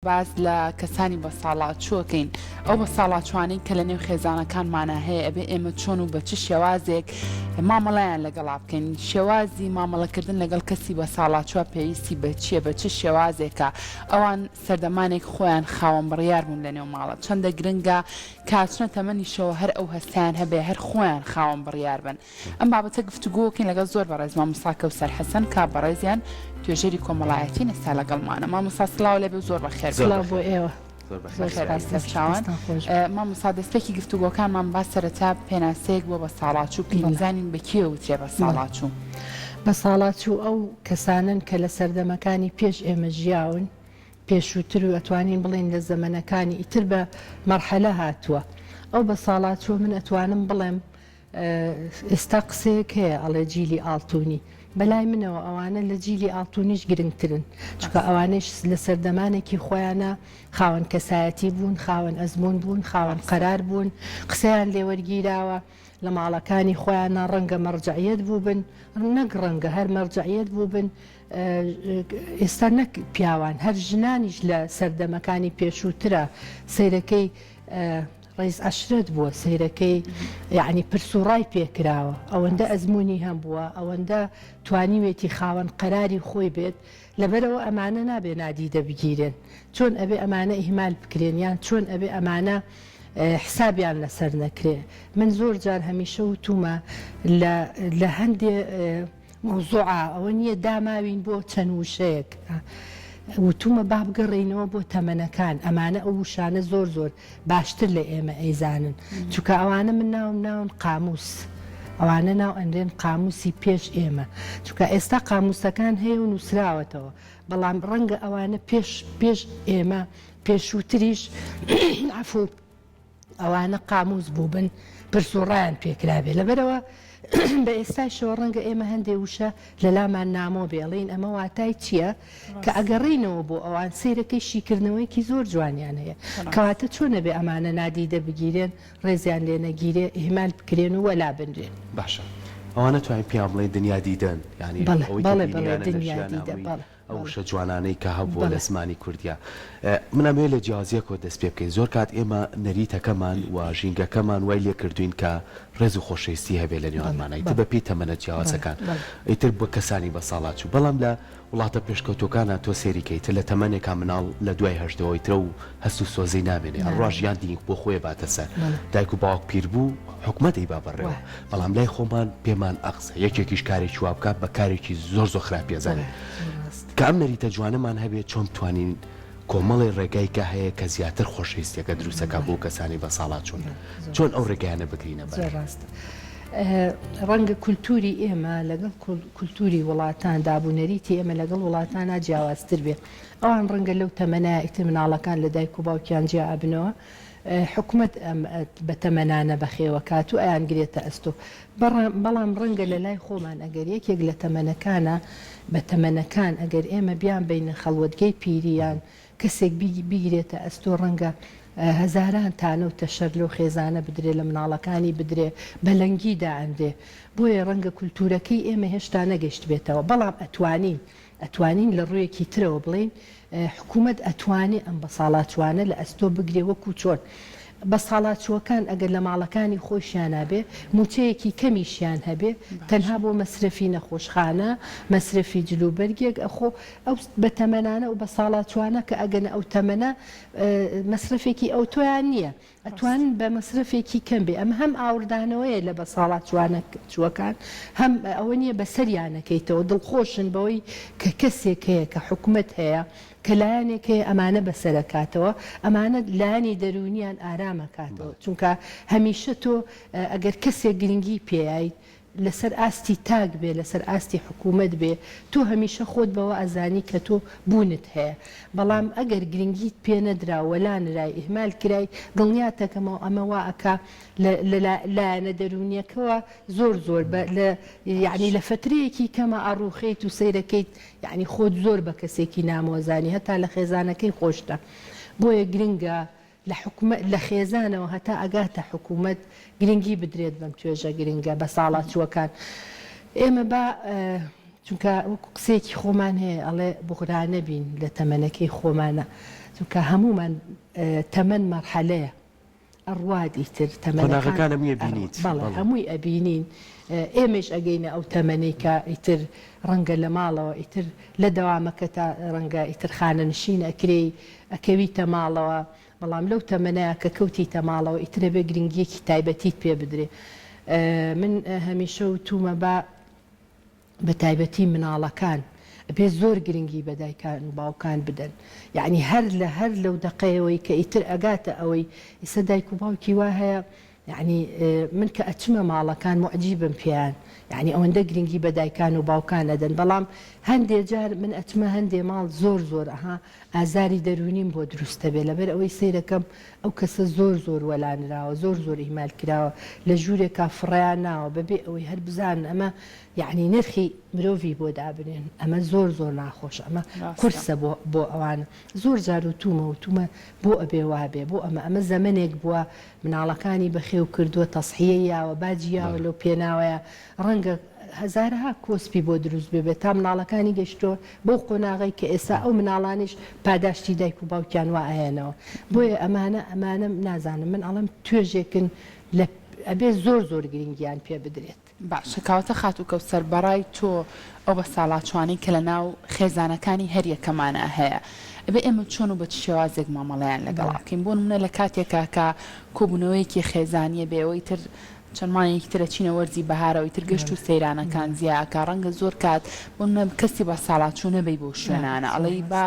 باز لە کەسانی بە ساڵات چووەکەین ئەو بە ساڵاتوانین کە لە نێو خێزانەکانمانە هەیە ئەبێ ئێمە چۆن و بە چ شێوازێک مامەڵەیان لەگەڵا بکەین شێوازی مامەڵەکردن لەگەڵ کەسی بە ساڵاتچوە پێویستی بە چییە بە چ شێوازێکە ئەوان سەردەمانێک خۆیان خاوەن بڕیار بوون لە نێو ماڵە چەندە گرنگە کاتچنە تەمەنیشەوە هەر ئەو هەستیان هەبێ هەر خۆیان خاوەن بڕیار بن ئەم بابەتە گفتوگۆکەین لەگەڵ زۆر بەڕێز مامۆستا کەوسەر حەسەن کا بەڕێزیان توێژەری کۆمەڵایەتی نەستا لەگەڵمانە مامۆستا سڵاو لێبێ زۆر بەخێر بۆ ئێوە چاوان مامۆستا دەستپێکی گفتوگۆکانمان با سەرەتا پێناسەیەک بۆ بە ساڵاتچوو بزانین بە کێ وترێ بە ساڵاتچوو بە ساڵاتچوو ئەو کەسانن کە لە سەردەمەکانی پێش ئێمە ژیاون پێشووتر و ئەتوانین بڵین لە زەمەنەکانی ئیتر بە مەرحەلە هاتووە ئەو بە ساڵاتچوو من ئەتوانم بڵێم ئێستا قسەیەک هەیە ئەڵێ جیلی ئاڵتوونی بەلای منەوە ئەوانە لە جیلی ئاڵتوونیش گرنگترن چکە ئەوانش لە سەردەمانێکی خۆیانە خاوەن کەسایەتی بوون خاوەن ئەزمون بوون خاوەن قەرار بوون قسەیان لێوەرگیراوە لە ماڵەکانی خۆیانە ڕەنگە مەرجعیەت بوو بن نەک ڕەنگە هەر مەرجعیەت بوو بن ئێستا نەک پیاوان هەر ژنانیش لە سەردەمەکانی پێشووترە سەیرەکەی ڕیز عەشرەت بووە سەیرەکەی یعنی پرسوڕای پێکراوە ئەوەندە ئەزمموی هەم بووە ئەوەندە توانیوێتی خاوەن قەراری خۆی بێت لەبەرەوە ئەمانە نابێ نادیدە بگیرێن چۆن ئەبێ ئەمانە ئیهمال بکرێن یان چۆن ئەبێ ئەمانە حسابیان لەسەر نەکرێ من زۆر جار هەمیشە وتومە لە هەندێ مۆزوعا ئەوە نییە داماوین بۆ چەند وشەیەک وتومە با بگەڕێنەوە بۆ تەمەنەکان ئەمانە ئەو وشانە زۆر زۆر باشتر لە ئێمە ئەیزانن چونکە ئەوانە من ناون قاموس ئەوانە ناو ئەندێن قاموسی پێش ئێمە چونکە ئێستا قاموسەکان هەیە و نووسراوەتەوە بەڵام ڕەنگە ئەوانە پێش ئێمە پێشووتریش عفو ئەوانە قاموس بوو بن پرسوڕیان پێکرابێ لەبەرەوە بە ئێستاشەوە ڕەنگە ئێمە هەندێ وشە لە لامان نامۆ بێڵین ئەمە واتای چییە کە ئەگەڕینەوە بۆ ئەوان سیرەکەی شیکردنەوەیکی زۆر جوانیان هەیە کەواتە چۆنە بێ ئەمانە نادیدە بگیرێن ڕێزیان لێ نەگیرێ ئیهمال بکرێن و وەلا بنرێن باشە ئەوانە توانین پیان بڵێ دنیا دیدەن ینی بەڵێ دنیا دیدە بەڵێ ئەو شە جوانانەی کە هەبووە لە زمانی کوردیا منەمێ لە جیازیەکەوە دەست پێ بکەین زۆر کات ئێمە نەریتەکەمان و ژینگەکەمان وای لێ کردوین کە ڕێز و خۆشەویستی هەبێ لە نێوانمانە ئیتر بە پێی تەمەنە جیاوازەکان ئیتر بۆ کەسانی بە ساڵاتچوو بەڵام لە وڵاتە پێشکەوتوەکانە تۆ سێریکەیتر لە تەمەنێکا مناڵ لە دوای هەژدەوەیترە و هەست و سۆزەی نامێنێ ڕۆژ یان دینگ بۆ خۆی باتە سەر دایک و باوک پیر بوو حکومەتی با بەڕێوە بەڵام لای خۆمان پێمان ئەقسە یەکێکیش کارێکی وا بکات بە کارێکی زۆر خراپێزانێت کە ئەم نەریتە جوانەمان هەبێت چۆن توانین کۆمەڵی ڕێگایکە هەیە کە زیاتر خۆشەویستیەکە دروستەکە بۆ کەسانی بە ساڵات چۆن ئەو ڕێگایانە بگرینە بەڕاست ڕەنگە کولتوری ئێمە لەگەڵ کولتوری وڵاتان دابوونەریتی ئێمە لەگەڵ وڵاتانە جیاوازتر بێ ئەوان ڕەنگە لەو تەمەنایەتی مناڵەکان لە دایک و باوکیان جیا بنەوە حکومت بە تەمەنانە بەخێوەکات و ئەیان گرێتە ئەستۆ بەڵام ڕەنگە لە لای خۆمان ئەگەر یەکێک لە تەمەنەکانە بە تەمەنەکان ئەگەر ئێمە بیان بینە خەڵوەتگەی پیریان کەسێک بیگرێتە ئەستۆ ڕەنگە هەزاران تانە و تەشەر لەو خێزانە بدرێ لە مناڵەکانی بدرێ بەلەنگیدا ئەندێ بۆیە ڕەنگە کولتورەکەی ئێمە هێشتا نەگەشت بێتەوە بەڵام ئەتوانین لە ڕوویەکی ترەوە بڵین حکوومەت ئەتوانێ ئەم بە ساڵاتچوانە لە ئەستۆ بگرێ وەکو چۆن بە ساڵاتچوەکان ئەگەر لە ماڵەکانی خۆشیانە بێ موچەیەکی کەمیشیان هەبێ تەنها بۆ مەسرفی نەخۆشخانە مەسرفی جلوبەرگێک ئەخۆ ئەو بە تەمەنانە و بە ساڵاتچوانە کە ئەگەنە ئەو تەمەنە مەسرفێکی ئەو تۆیان نییە ئەتوانن بە مەسرفێکی کەم بێ ئەم هەم ئاوردانەوەیە لە بە ساڵاتچوانە چوەکان هەم ئەوە نییە بە سەریانەکەیتەوە دڵخۆشن بەوەی کە کەسێک هەیە کە حکوومەت هەیە کە لایەنێکێ ئەمانە بەسەرەکاتەوە ئەمانە لایەنی دەرونیان ئارامەکاتەوە چونکە هەمیشە تۆ ئەگەر کەسێک گرنگی پێیت لەسەر ئاستی تاک بێ لەسەر ئاستی حکوومەت بێ تۆ هەمیشە خۆت بەوە ئەزانی کە تۆ بوونت هەیە بەڵام ئەگەر گرنگیت پێ نەدرا وەلانرای ئیهمال کرای دڵنیاتەکەمەوە ئەمە وا ئەکا لایەنە دەرونیەکەوە زۆر یعنی لە فترەیەکی کەمە ئەڕوخیت و سەیرەکەیت یعنی خۆت زۆر بە کەسێکی نامۆزانی هەتا لە خێزانەکەی خۆشتە بۆیە گرنگە لە خێزانەوە هەتا ئەگاتە حکوومەت گرنگی بدرێت بەم توێژە گرنگە بە ساڵاتچوەکان ئێمە بە چونکە وەکو قسێکی خۆمان هەیە ئەڵێ بغرانە بین لە تەمەنەکەی خۆمانە چونکە هەمومان تەمەەن مەرحەلەیە ئەڕواد ئیتر تەمەناغەکانە میە بینیت بەڵێ هەمووی ئەبینین ئێمەش ئەگەینە ئەو تەمەنەی کە ئیتر ڕەنگە لە ماڵەوە ئیتر لە دەوامەکە تا ڕەنگە ئیتر خانەنشین ئەکرێ ئەکەویتە ماڵەوە بەڵام لەو تەمەنەیە کە کەوتیتە ماڵەوە ئیترە بێ گرنگیەکی تایبەتیت پێ بدرێ من هەمیشە وتومە بە تایبەتی مناڵەکان بێ زۆر گرنگی بە دایکان و باوکان بدەن یعنی هەر لەو دقەیەوەی کە ئیتر ئەگاتە ئەوەی ئیسە دایک و باوکی وا هەیە یعنی من کە ئەچمە ماڵەکان معجیبم پێیان یعنی ئەوەندە گرنگی بە دایکان و باوکان ئەدەن بەڵام هەندێک جار من ئەچمە هەندێ ماڵ زۆر ئەها ئازاری دەرونیم بۆ دروستە بێ لەبەر ئەوەی سیرەکەم ئەو کەسە زۆر وەلانراوە زۆر ئیمال کراوە لە ژوورێکا فڕیان ناوە بەبێ ئەوەی هەر بزان ئەمە یعنی نرخی مرۆڤی بۆ دابنێن ئەمە زۆر ناخۆش ئەمە قورسە بۆ ئەوانە زۆر جار وتومە بۆ ئەبێ وابێ بۆ ئەمە زەمنێک بووە مناڵەکانی بەخێو کردووە تەسحیەیەوە باجیاوە لەو پێناوەیە ڕەنگە هەزارها کۆسپی بۆ دروست بێت تا مناڵەکانی گەشتۆ بۆ قۆناغی کە ئێستا ئەو مناڵانیش پاداشتی دایک و باوکیان وا ئاەنەوە بۆیە ئەمانە نازانم من ئەڵم توێژێکن لە ئەبێ زۆر گرنگیان پێ بدرێت باشە کاوتە خات و کەوسەر بەڕای تۆ ئەو بە ساڵاتوانی کە لە ناو خێزانەکانی هەریەکەمانە هەیە ئەبێ ئێمە چۆن و بە چ شێوازێک مامەڵەیان لەگەڵاکەین بۆ نمونە لە کاتێکا کە کۆبوونەوەیەکی خێزانیە بێەوەی تر چەندمانێکی ترە چینە وەرزی بەهارەوەی تر گەشت و سەیرانەکان زیاکە ڕەنگە زۆر کات بۆ کەسی بە ساڵاتچوو نەبەی بۆ شوێنانە ئەڵەی با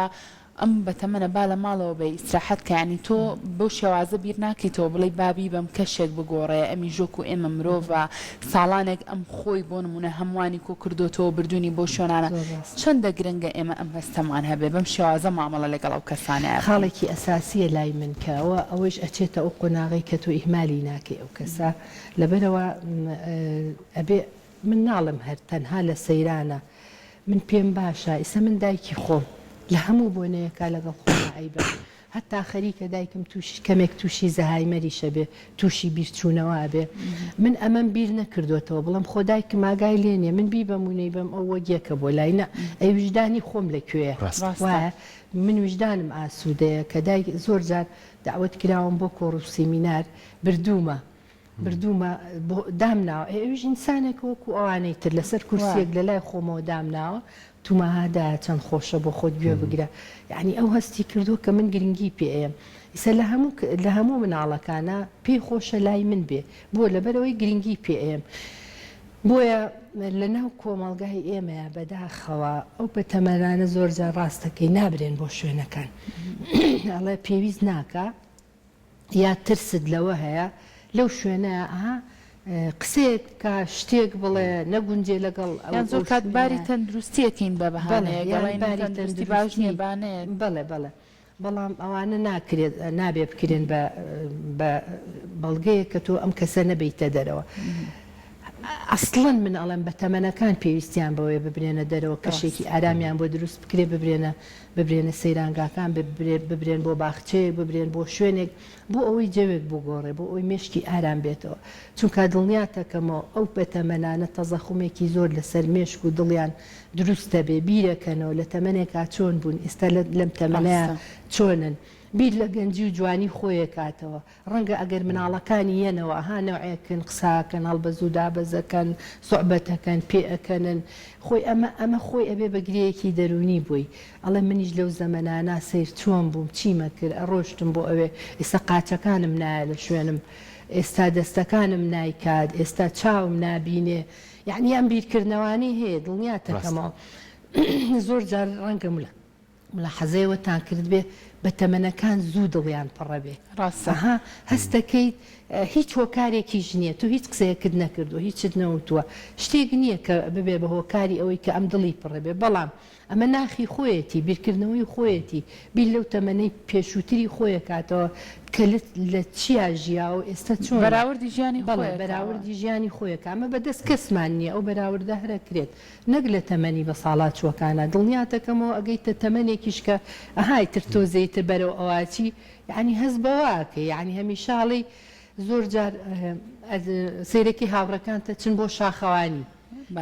ئەم بەتەمەنە با لە ماڵەوە بە ئیسراحەت کە ینی تۆ بەو شێوازە بیر ناکەیتەوە بڵێ بابی بەم کەشێک بگۆڕێ ئەمی ژۆک و ئێمە مرۆڤە ساڵانێک ئەم خۆی بۆ نمونە هەمووانی کۆ کردوتەوە بردوونی بۆ شوێنانە چەندە گرنگە ئێمە ئەم هەستەمان هەبێ بەم شێوازە مامەڵە لەگەڵ ئەو کەسانە خاڵێکی ئەساسیە لای من کەەوە ئەوەش ئەچێتە ئەو قۆناغی کە تۆ ئیهمالی ناکەی ئەو کەسە لەبەرەوە ئەبێ من ناڵم هەر تەنها لە سەیرانە من پێم باشە ئیسە من دایکی خۆم لە هەموو بۆنەیەکە لەگەڵ خۆمایبە هەتا خەریکە دایکم کەمێک تووشی زەهایمەریشە بێ تووشی بیرچوونەوە بێ من ئەمەم بیر نەکردوێتەوە بڵم خۆ دایکم ئاگای لێنێ من بی بەمونەی بەم ئەو وەگیەکە بۆ لایە ئەی وجدانی خۆم لەکوێ وایە من وجدانم ئاسوودەیە کە دایک زۆر جار داوت کراوم بۆ کۆڕ و سیمینار بردوومە دامناوە ئێوژ ئینسانێک وەکو ئەوانەی تر لەسەر کورسێک لە لای خۆمەوە دامناوە تومەهادا چەند خۆشە بۆ خۆت گوێ بگرە یعنی ئەو هەستی کردو کە من گرنگی پێم ئیسە لە هەموو مناڵەکانە پێی خۆشە لای من بێ بۆ لەبەرەوەی گرنگی پێم بۆیە لە ناو کۆمەڵگای ئێمەیە بەداخەوە ئەو بەتەمەرانە زۆر جار ڕاستەکەی نابرێن بۆ شوێنەکان ئەڵێ پێویست ناکە یا ترست لەوە هەیە لەو شوێنەیە قسێک کە شتێک بڵێ نەگونجێ لەگەڵ یان زۆر کات باری تەندروستیەکەین بە بەهانەیە بەڵێ بەڵام ئەوانە نابێ بکرێن بە بەڵگەیە کە تۆ ئەم کەسە نەبیتە دەرەوە ئەسڵەن من ئەڵێم بە تەمەنەکان پێویستیان بەوەی ببرێنە دەرەوە کەشێکی ئارامیان بۆ دروست بکرێ ببرێنە سەیرانگاکان ببرێن بۆ باخچەیەک ببرێن بۆ شوێنێک بۆ ئەوەی جەوێک بگۆڕێ بۆ ئەوی مێشکی ئارام بێتەوە چونکە دڵنیاتەکەمەوە ئەو بەتەمەنانە تەزەخومێکی زۆر لەسەر مێشک و دڵیان دروستە بێ بیرەکەنەوە لە تەمەنێکا چۆن بوون ئێستا لەم تەمەنەیە چۆنن بیر لە گەنجی و جوانی خۆیە کاتەوە ڕەنگە ئەگەر مناڵەکانی یەنەوە هانەوەیەکن قساکەن هەڵبەزوو دابەزەکەن سوعبەتەکەن پێەکەنن خۆی ئەمە خۆی ئەبێ بەگرەیەکی دەرونی بووی ئەڵێ منیش لەو زەمەنانە سیر چۆن بووم چیمە کرد ئەڕۆشتم بۆ ئەوێ ئێستا قاچەکانم نایە لە شوێنم ئێستا دەستەکانم نایکات ئێستا چاوم نابینێ یعنی ئەم بیرکردنەوەی هەیە دڵنیاتەکەمەوە زۆر جار ڕەنگەم لە حەزەیەوەتان کرد بێ بە تەمەنەکان زوو دڵیان پڕە بێ ڕاستەها هەستەکەیت هیچ هۆکارێکیش نییە تو هیچ قسەیەکرد نەکردو هیچت نەوتووە شتێک نییە کە ببێ بە هۆکاری ئەوەی کە ئەم دڵی پڕە بێ بەڵام ئەمە ناخی خۆیەتی بیرکردنەوەی خۆیەتی بیر لەو تەمەنەی پێشووتری خۆیە کاتەوە کە لە چیا ژیا و ئێستا چۆن بەراوردی ژیانی بەراوردی ژیانی خۆیەکە ئەمە بەدەست کەسمان نییە ئەو بەراوردە هەرەکرێت نەک لە تەمەنی بە ساڵات چوەکانە دڵنیاتەکەمەوە ئەگەیتە تەمەنێکیش کە ئەهای تر تۆزەیتر بەرەو ئەواچی یعنی هەست بەواکە یعنی هەمیشاڵی زۆر جار سیرەکی هاوڕەکانتە چن بۆ شاخەوانی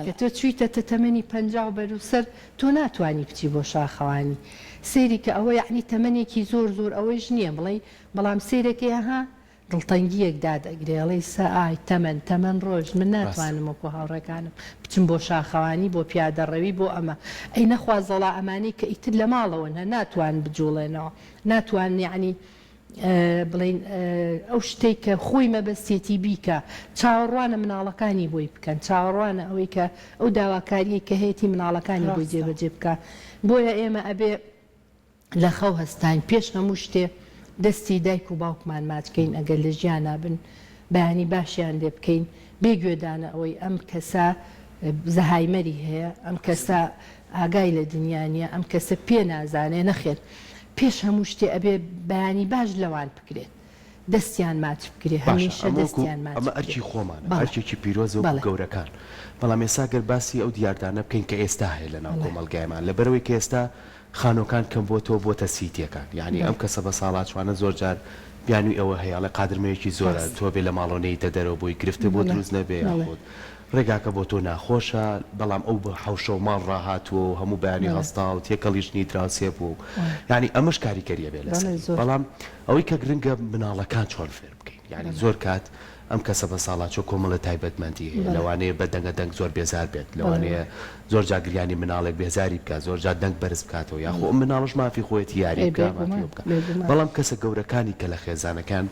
کە تۆ چویتە تەمەنی 50 و بەروسەر تۆ ناتوانانی بچی بۆ شاخەوانی سێری کە ئەوە یعنی تەمەنێکی زۆر ئەوەیش نییە بڵێ بەڵام سێرەکەی ئەها دڵتەنگیەک دادەگرێڵی سەعای تەمەن ڕۆژ من ناتوانم وەکو هاوڕێکانم بچم بۆ شاخەوانی بۆ پیادەڕەوی بۆ ئەمە ئەی نەخوازەڵا ئەمانی کە ئیتر لە ماڵەوەن هە ناتوان بجوڵێنەوە ناتوان یعنی بڵین ئەو شتێک کە خۆی مەبەستێتی بیکە چاوەڕوانە مناڵەکانی بۆی بکەن چاوەڕوانە ئەوەی کە ئەو داواکاریە کە هەیەی مناڵەکانی بۆی جێبەجێ بکە بۆیە ئێمە ئەبێ لە خەو هەستان پێش هەموو شتێ دەستی دایک و باوکمان ماچکەین ئەگەر لە ژیانە بن بەیانی باشیان لێ بکەین بێگوێدانە ئەوەی ئەم کەسە زەهایمەری هەیە ئەم کەسە ئاگای لە دنیاە ئەم کەسە پێ نازانێ نەخێت پێش هەموو شتێ ئەبێ بەیانی باش لەوان بکرێت دەستیان ماچ بکرێ هەمیشە دەستیان ماچ ئەمە ئەرکی خۆمان ئەرکێکی پیرۆزە و گەورەکان بەڵام ئێستا گەر باسی ئەو دیاردانە بکەین کە ئێستا هەیە لە ناو کۆمەلگایمان لەبەرەوەی کە ئێستا خانۆکان کەم بۆتە سیتیەکان یعنی ئەم کەسە بە ساڵاتوانە زۆر جار بیانوی ئەوە هەیە لە قادرمەیەکی زۆرە تۆ بێ لە ماڵۆنەی دەدەرەوە بۆی گرفتە بۆ دروست نەبێ خۆت ڕێگاکە بۆ تۆ ناخۆشە بەڵام ئەو بە حوشە و ماڵ ڕاهاتوە هەموو بەیانی هەستا و تێکەڵیشنی دراوسێ بوو ینی ئەمەش کاریکەریە بێ لەسەر بەڵام ئەوەی کە گرنگە مناڵەکان چۆن فێر بکەین یعنی زۆر کات ئەم کەسە بە ساڵاچۆ کۆمەڵە تایبەتمەندی هەیە لەوانەیە بە دەنگە زۆر بێزار بێت لەوانەیە زۆر جاگریانی مناڵێک بێزاری بکە زۆر جا دەنگ بەرز بکاتەوە یاخۆ ئەم مناڵش مافی خۆیەتی یاری بکە بەڵام کەسە گەورەکانی کە لە خێزانەکان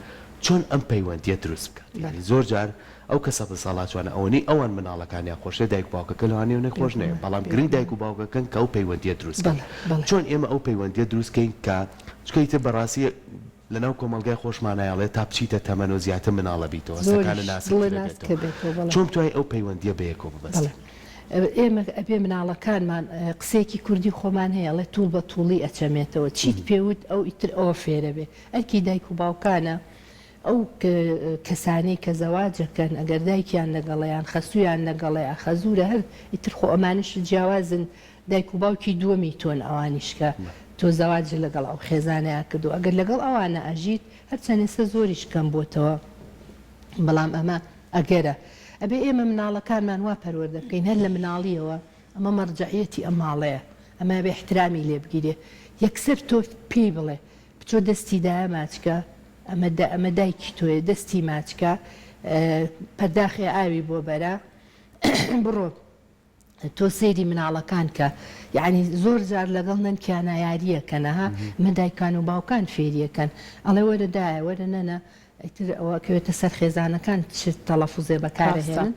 چۆن ئەم پەیوەندیە دروست بکات یعنی زۆر جار ئەو کەسە بە ساڵاتوانە ئەوەی ئەوان مناڵەکانیان خۆشێ دایک باوکەکە لەوانەیە نەخۆش نەیە بەڵام گرنگ دایک و باوکەکەن کە ئەو پەیوەندیە دروست چۆن ئێمە ئەو پەیوەندیە دروستکەین کە چکەیتە بەڕاستی لەناو کۆمەلگای خۆشمانایاڵێت تا بچیتە تەمەن و زیاتر مناڵە بیتەوە سەکانە ناسکەبێتەوە چۆن توای ئەو پەیوەندیە بەیەکەوە ببەستین ئێمە ئەبێ مناڵەکانمان قسێکی کوردی خۆمان هەیە لە توول بە تووڵی ئەچەمێتەوە چیت پێوت ئەو ئیتر ئەوە فێرە بێ ئەرکی دایک و باوکانە ئەو کەسانەی کە زەواجەکەن ئەگەر دایکیان لەگەڵیان خەسوویان لەگەڵەیە خەزورە هەر ئیتر خۆ ئەمانش جیاوازن دایک و باوکی دووەمی تۆن ئەوانیشکە تۆ زەواج لەگەڵ ئەو خێزانەیە کردو ئەگەر لەگەڵ ئەوانە ئەژیت هەرچەند ئێستا زۆریش کەم بۆتەوە بەڵام ئەمە ئەگەرە ئەبێ ئێمە مناڵەکانمان وا پەروەردە بکەین هەر لە مناڵیەوە ئەمە مەرجعیەتی ئەم ماڵەیە ئەمە بێ احترامی لێ بگیرێ یەکسەر تۆ پێی بڵێ بچۆ دەستی دایە ماچکە ئەمە دایکی تۆیە دەستی ماچکە پەرداخی ئاوی بۆ بەرە بڕۆ تۆ سەیری مناڵەکان کە یعنی زۆر جار لەگەڵ نەنکیانە یاریەکەنەها مەدایکان و باوکان فێریەکەن ئەڵێ وەرەدایە وەرە نەنە ئیتر ئەوە کەوێتە سەر خێزانەکان چ تەڵەفوزێ بەکارهێنن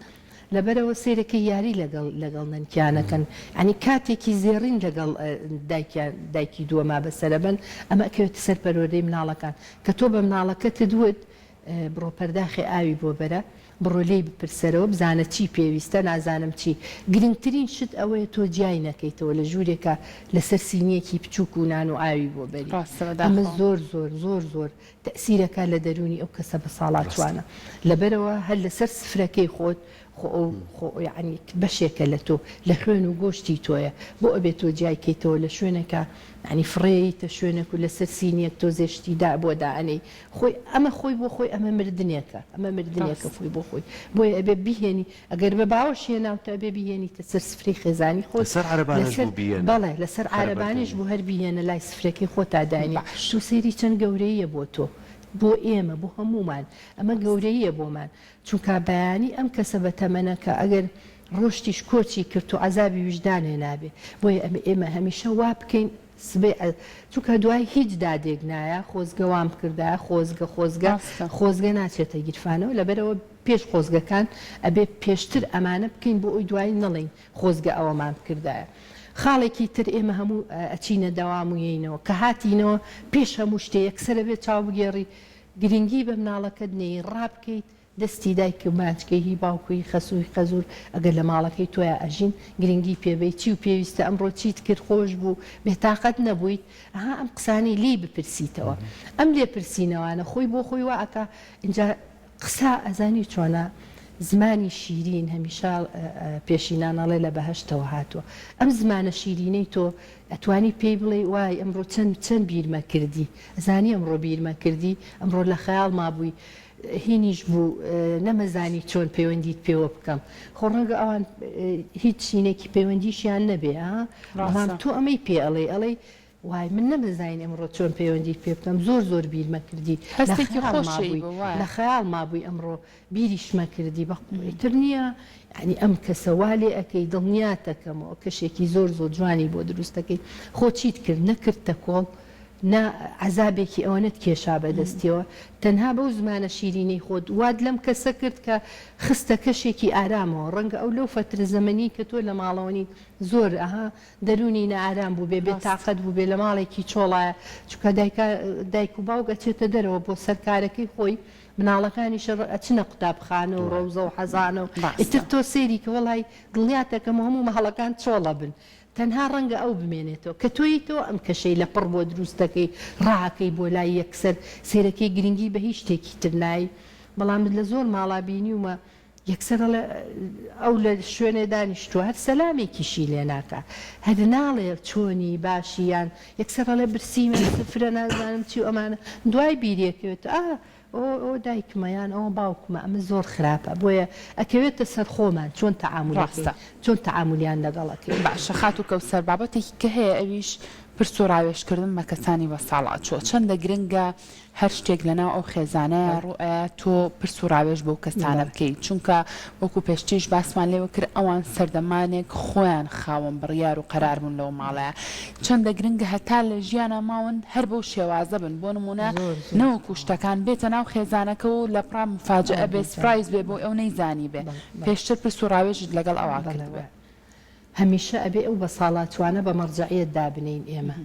لەبەرەوە سیرەکەی یاری لەگەڵ نەنکیانەکەن ئەنی کاتێکی زێڕین لەگەڵ دایکی دووەما بەسەرە بن ئەمە کەوێتە سەر پەروەردەی مناڵەکان کە تۆ بە مناڵەکەت دوت بڕۆ پەرداخی ئاوی بۆ بەرە بڕۆ لێی بپرسەرەوە بزانە چی پێویستە نازانم چی گرنگترین شت ئەوەیە تۆ جیای نەکەیتەوە لە ژوورێکە لەسەر سینیەکی بچووک و نان و ئاوی بۆ بەری ئەمە زۆر تەسیرەکە لە دەرونی ئەو کەسە بە ساڵاتوانە لەبەرەوە هەر لەسەر سفرەکەی خۆت ینی بەشێکە لە تۆ لە خوێن و گۆشتی تۆیە بۆ ئەبێت تۆ جیایکەیتەوە لە شوێنەکە ینی فڕێیتە شوێنێک و لەسەر سینیەک تۆ زێشتیدا بۆ داانەی خۆی ئەمە خۆی بۆ خۆی ئەمە مردنێکە خۆی بۆ خۆی بۆیە ئەبێ بهێنی ئەگەر بە باوەش هێناوتە ئەبێ بهێنیتە سەر سفری خێزانی خۆ بەڵێ لەسەر عارەبانیش بۆ هەر بهێنە لای سفرەکەی خۆتا داینی تو سێری چەند گەورەیە بۆ تۆ بۆ ئێمە بۆ هەمومان ئەمە گەورەیە بۆمان چونکە بەیانی ئەم کەسە بە تەمەنەکە ئەگەر ڕۆشتیش کۆچی کرد و عەزابی وجدانێ نابێ بۆیە ئێمە هەمیشە وا بکەین سبێ چونکە دوای هیچ دادێک نایە خۆزگە وام کردایە خۆزگە ناچێتە گیرفانەوە لەبەرەوە پێش خۆزگەکان ئەبێ پێشتر ئەمانە بکەین بۆ ئەوی دوای نەڵین خۆزگە ئەوەمان کردایە خاڵێکی تر ئێمە هەموو ئەچینە دەوام و یینەوە کە هاتینەوە پێش هەموو شتێ یەکسەرە بێت چاو بگێڕی گرنگی بە مناڵەکەت نەی ڕابکەیت دەستی دایک ماچکەی هی باوکوی خەسووی خەزور ئەگەر لە ماڵەکەی تۆیە ئەژین گرنگی پێبەی چی و پێویستە ئەمڕۆ چیت کرد خۆش بوو بێتاقەت نەبوویت ئەها ئەم قسانی لی بپرسیتەوە ئەم لێپرسینەوەانە خۆی بۆ خۆی واکە اینجا قسا ئەزانی چۆنە زمانی شیرین هەمیشە پێشینانەڵێ لە بەهەشتەوە هاتووە ئەم زمانە شیرینەی تۆ ئەتوانی پێی بڵێ وای ئەمڕۆ چەند بیرمە کردی ئەزانی ئەمڕۆ بیرمە کردی ئەمڕۆ لە خەیاڵ مابووی هینیش بوو نەمەزانی چۆن پەیوەندیت پێوە بکەم خۆ ڕەنگە ئەوان هیچ شینێکی پەیوەندیشیان نەبێ بەڵام تۆ ئەمەی پێ ئەڵێ وای من نەمەزانین ئەمڕۆ چۆن پەیوەندیت پێ بکەم زۆر بیرمە کردی لە خەیاڵ مابووی ئەمڕۆ بیریشمە کردی بەتر نییە ینی ئەم کەسەوا لێ ئەەکەی دڵنیاتەکەمەوە کەشێکی زۆر جوانی بۆ دروستەکەی خۆ چیت کرد نەکردتە کۆڵ عذابێکی ئەوەنت کێشا بەدەستیەوە تەنها بەو زمانە شیرینەی خۆت واد لەم کەسە کرد کە خستە کەشێکی ئارامەوە ڕەنگە ئەو لەو فترە زەمەنی کە تۆ لە ماڵەوەنی زۆر دەرونی نەئارام بوو بێ تااقەت بوو بێ لە ماڵێکی چۆڵایە چکە دایک و باوکە چێتە دەرەوە بۆ سەرکارەکەی خۆی مناڵەکانی ئەچنە قوتابخانە و ڕەوزە و حەزانە و ئیتر تۆ سێری کە وەڵی دڵنیاتەکەم هەموو مەهەڵەکان چۆڵە بن تەنها ڕەنگە ئەو بمێنێتەوە کە تۆی تۆ ئەم کەشەی لە پڕ بۆ دروستەکەی ڕاکەی بۆ لای یەکسەر سێرەکەی گرنگی بە هیچ شتێکی ترنایی بەڵام لە زۆر ماڵابینی ومە یەکسەر ئەو لە شوێنێ دانیشتووە هەر سەلامێکیشی لێ ناکە هەر ناڵێ چۆنی باشییان یەکسەر لە برسیمە سفرە نازانم چی ئەمانە دوای بیرێکەوێت ئەو دایکمەیان ئەوە باوکمە ئەمە زۆر خراپە بۆیە ئەکەوێتە سەر خۆمان چۆن تەعاملیان لەگەڵەکەی باشە خات و کەوسەر بابەتێکی کە هەیە ئەویش پرسوڕاوێشکردن بە کەسانی بە ساڵات چۆ چەندە گرنگە هەر شتێک لەناو ئەو خێزانەیە ڕوئە تۆ پرسوڕاوێش بەو کەسانە بکەیت چونکە وەکو پێشتیش باسمان لێوە کرد ئەوان سەردەمانێک خۆیان خاوەن بڕیار و قەراربوون لەو ماڵەیە چەندە گرنگە هەتا لە ژیانە ماون هەر بەو شێوازە بن بۆ نمونە نەوەکو شتەکان بێتە ناو خێزانەکە و لە پرام مفاجئە بێ سپرایز بێ بۆ ئەو نەیزانی بێ پێشتر پرسوڕاوێژت لەگەڵ ئەوە کردوە هەمیشە ئەبێ ئەو بە ساڵاتوانە بە مەرجعیت دابنین ئێمە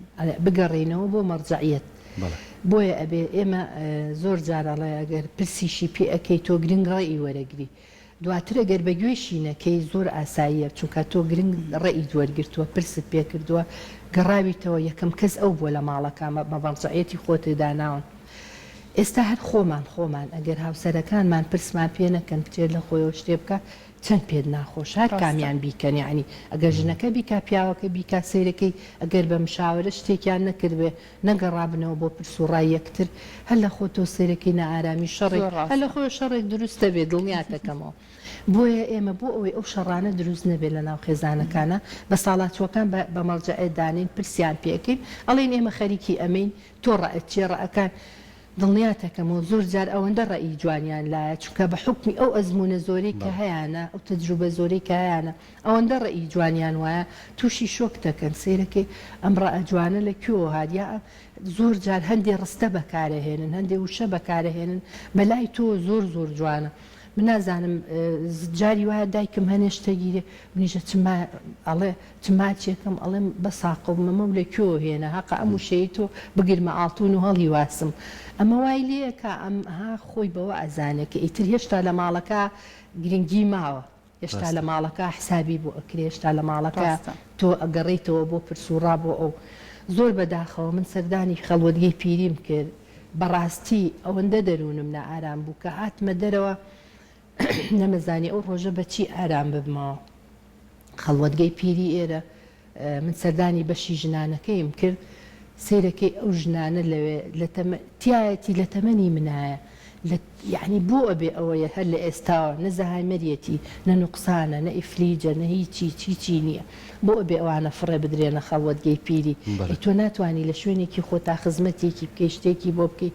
بگەڕێنەوە بۆ مەرجعیت بۆیە ئەبێ ئێمە زۆر جارەڵێ ئەگەر پرسیشی پێ ئەەکەی تۆ گرنگ ڕێی وەرەگری دواتر ئەگەر بەگوێشینەکەی زۆر ئاساییە چونکە تۆ گرنگ ڕێی وەرگرتووە پرست پێ کردووە گەڕاویتەوە یەکەم کەس ئەو بۆ لە ماڵەکەمە بە مەرجعیەتی خۆتدا ناون ئێستا هەر خۆمان ئەگەر هاوسەرەکانمان پرسمان پێ نەکەن بچێت لە خۆیەوە شتێ بکە چەند پێت ناخۆش هەر کامیان بیکەن یعنی ئەگەر ژنەکە بیکا پیاوەکە بیکا سیرەکەی ئەگەر بە مشاورە شتێکیان نەکردوێ نەگەڕابنەوە بۆ پرسوڕای یەکتر هەر لە خۆ تۆ سیرەکەی نەئارامی شەڕێک هەر لە خۆی شەڕێک دروستە بێ دڵنیاتەکەمەوە بۆیە ئێمە بۆ ئەوەی ئەو شەڕانە دروست نەبێت لە ناو خێزانەکانە بە ساڵاتچوەکان بە مەرجعیت دانین پرسیان پێکەین ئەڵێن ئێمە خەریکی ئەمەین تۆ ڕائەت چێ ڕائەکان دڵنیاتەکەمەوە زۆر جار ئەوەندە ڕێی جوانیان لایە چونکە بە حکمی ئەو ئەزمونە زۆرەی کە هەیەە ئەو تەجروبە زۆرەی کە هەیەە ئەوەندە ڕێی جوانیان وایە تووشی شۆک دەکەن سیرەکەی ئەم ڕائە جوانە لە کوێوە هادیا زۆر جار هەندێک ڕستە بەکارەهێنن هەندێک وشە بەکارەهێنن بەلای تۆ زۆر جوانە من نازانم جاری وایە دایکم هەنێشتەگیرێ منیژە ئەڵێ چماچێکم ئەڵێم بە ساقمەمە لە کوێوە هێنا هەقا ئەم وشەی تۆ بگرمە ئاڵتون و هەڵی واسم ئەمە وای لێکە ئەمها خۆی بەوە ئەزانێکە ئیتر هێشتا لە ماڵەکە گرنگی ماوە هێشتا لە ماڵەکە حسابی بۆ ئەکرێ هێشتا لە ماڵەکە تۆ ئەگەڕیتەوە بۆ پرسوڕا بۆ ئەو زۆر بەداخەوە من سەردانی خەڵوەتگەی پیریم کرد بەڕاستی ئەوەندە دەروونم نائارام بوو کە هاتمە دەرەوە نەمەزانی ئەو ڕۆژە بەچی ئارام ببمەوە خەڵوەتگەی پیری ئێرە من سەردانی بەشی ژنانەکەیم کرد سیرەکەی ئەو ژنانە لەوێ تایەتی لە تەمەنی منایە یعنی بۆ ئەبێ ئەوەیە هەر لە ئێستاوە نەزەهایمەریەتی نە نوقسانە نە ئیفلیجە نە هیچی نییە بۆ ئەبێ ئەوانە فڕێ بدرێنە خەڵوەتگەی پیری تۆ ناتوانانی لە شوێنێکی خۆتا خزمەتێکی بکەی شتێکی بۆ بکەی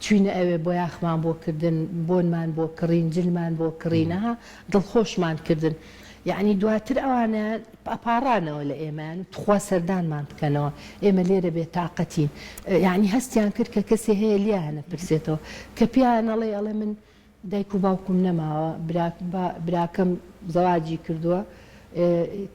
چوینە ئەوێ بۆ یاخمان بۆ کردن بۆنمان بۆ کڕین جلمان بۆ کڕینەها دڵخۆشمان کردن یعنی دواتر ئەوانە ئەپارانەوە لە ئێمان تخوا سەردانمان بکەنەوە ئێمە لێرە بێ تااقەتین یعنی هەستیان کرد کە کەسێ هەیە لیانە پرسێتەوە کە پیانەڵێ ئەڵێ من دایک و باوکم نەماوە براکەم زەواجی کردووە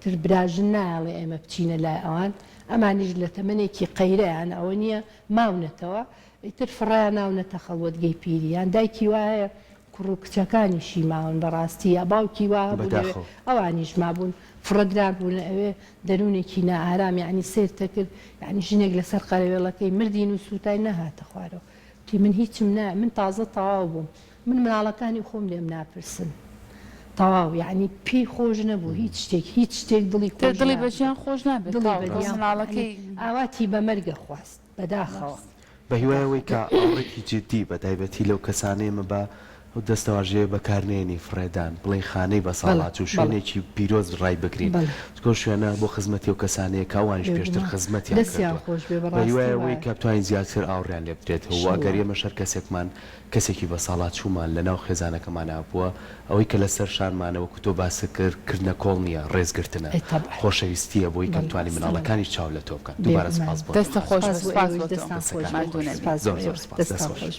تر براژن نایڵێ ئێمە بچینە لای ئەوان ئەمانیش لە تەمەنێکی قەیرەیان ئەوە نییە ماونەتەوە ئیتر فڕیان ناونەتە خەڵوەتگەی پیریان دایکی وایە کوڕ و کچەکانیشی ماون بەڕاستی یا باوکی وا بوو ئەوانیش مابوون فڕەدرا بوون ئەوێ دەروونێکی نائارام یعنی سێرتە کرد یعنی ژنێک لەسەر قەرەوێڵەکەی مردین و سوتای نەهاتە خوارەوە تی من هیچم من تازە تەواو بووم من مناڵەکانی خۆم لێم ناپرسن تەواو یعنی پێی خۆش نەبوو هیچ شتێک دڵی بەژیان خۆش نابێت ئاواتی بە مەرگە خواست بەداخەوە بە هیوایەوەی کە ئاڕێکی جددی بە تایبەتی لەو کەسانەیەمە بە و دەستەواژەیە بەکارنێنی فڕێدان بڵێ خانەی بە ساڵات و شوێنێکی پیرۆز ڕای بگرین کۆ شوێنە بۆ خزمەتی و کەسانەیە کاوانش پێشتر خزمەتیان بەهیوایەوەی کە بتوانین زیاتر ئاوڕیان لێ بدرێت واگەر ئێمە شەر کەسێکمان کەسێکی بە ساڵات چوومان لە ناو خێزانەکەمانە بووە ئەوەی کە لەسەر شانمانەوە کۆ باسی کردنە کۆڵ نییە ڕێزگرتنە خۆشەویستیە بۆی کە بتوانین مناڵەکانی چاو لە تۆ بکەن دووبارە سپاس بۆ دەستە خۆش دەستان خۆش